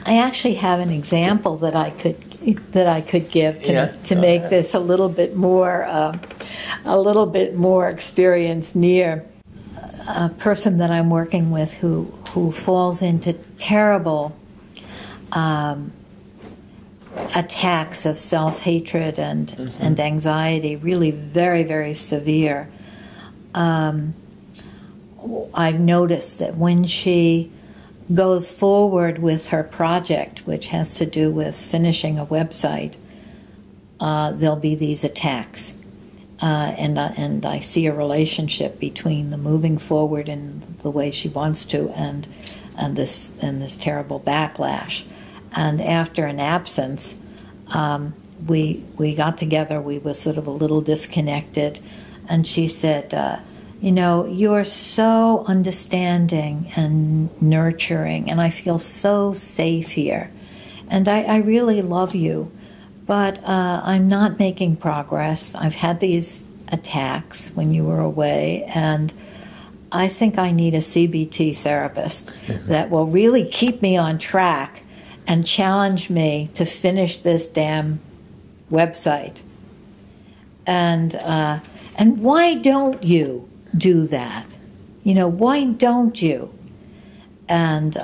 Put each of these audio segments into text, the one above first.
I actually have an example that I could give to make this a little bit more experience near. A person that I'm working with who falls into terrible attacks of self-hatred and anxiety, really very, very severe. I've noticed that when she goes forward with her project, which has to do with finishing a website, there'll be these attacks. And I see a relationship between the moving forward in the way she wants to and this terrible backlash. And after an absence, we got together. We were sort of a little disconnected, and she said, you're so understanding and nurturing, and I feel so safe here, and I really love you. But I'm not making progress. I've had these attacks when you were away, and I think I need a CBT therapist that will really keep me on track and challenge me to finish this damn website. And why don't you do that? Why don't you? And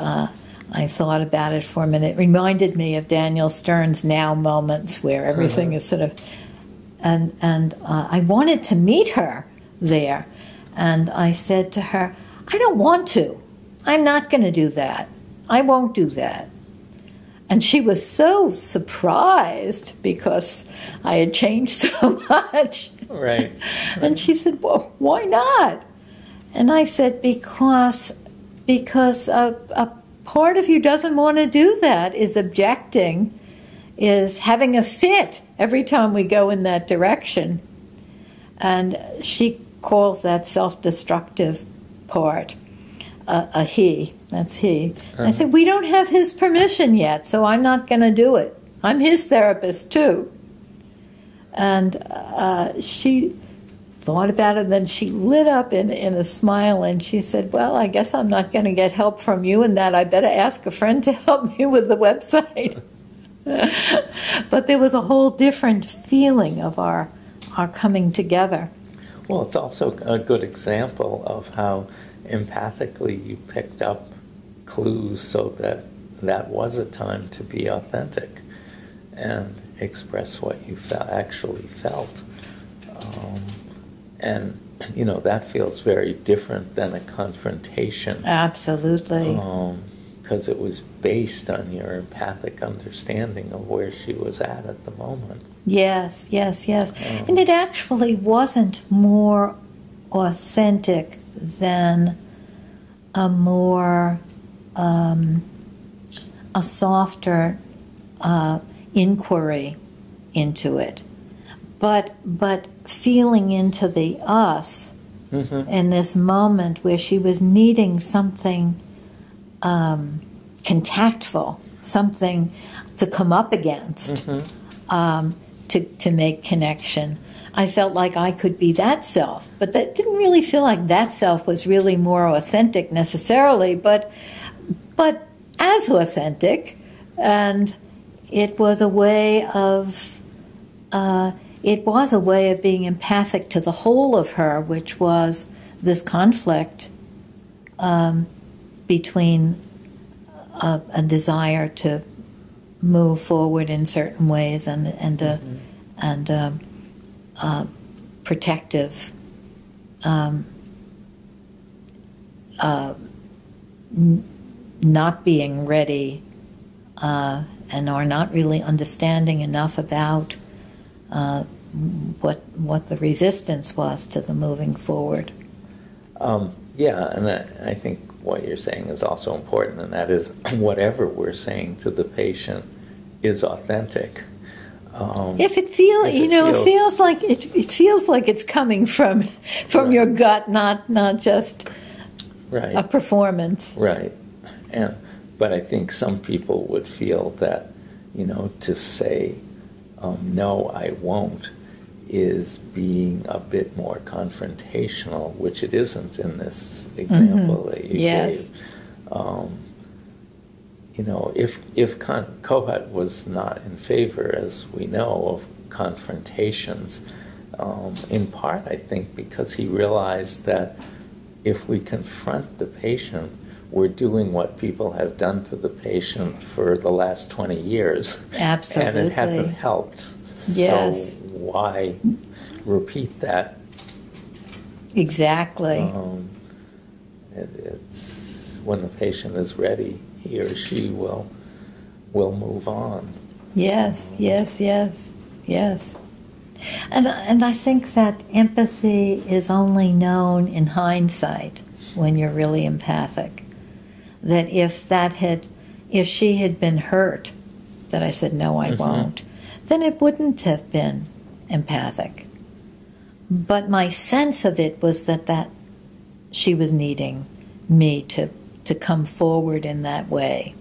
I thought about it for a minute. It reminded me of Daniel Stern's Now moments, where everything is sort of... And I wanted to meet her there. And I said to her, I don't want to. I'm not going to do that. I won't do that. And she was so surprised because I had changed so much. Right. And she said, well, why not? And I said, because a part of you doesn't want to do that, is objecting, is having a fit every time we go in that direction. And she calls that self-destructive part a he. That's he. I said, we don't have his permission yet, so I'm not going to do it. I'm his therapist, too. And she thought about it, and then she lit up in a smile, and she said, well, I guess I'm not going to get help from you in that. I better ask a friend to help me with the website. But there was a whole different feeling of our coming together. Well, it's also a good example of how empathically you picked up clues so that was a time to be authentic and express what you actually felt. And, that feels very different than a confrontation. Absolutely. Because it was based on your empathic understanding of where she was at the moment. Yes. And it actually wasn't more authentic than a more, a softer inquiry into it. But feeling into the us in this moment where she was needing something contactful, something to come up against, to make connection. I felt like I could be that self, but that didn't really feel like that self was really more authentic necessarily, but as authentic, and it was a way of being empathic to the whole of her, which was this conflict between a desire to move forward in certain ways and protective not being ready and are not really understanding enough about what the resistance was to the moving forward. Yeah, and I think what you're saying is also important, and that is whatever we're saying to the patient is authentic. If it feels, it feels like it's coming from Right. your gut, not just Right. a performance. Right. But I think some people would feel that, to say, no, I won't, is being a bit more confrontational, which it isn't in this example that you Yes. gave. if Kohut was not in favor, as we know, of confrontations, in part, I think, because he realized that if we confront the patient, we're doing what people have done to the patient for the last 20 years. Absolutely. And it hasn't helped. Yes. So why repeat that? Exactly. It's when the patient is ready, he or she will move on. Yes, yes, yes, yes. And I think that empathy is only known in hindsight when you're really empathic. That if she had been hurt, that I said, no, I won't, then it wouldn't have been empathic. But my sense of it was that she was needing me to come forward in that way.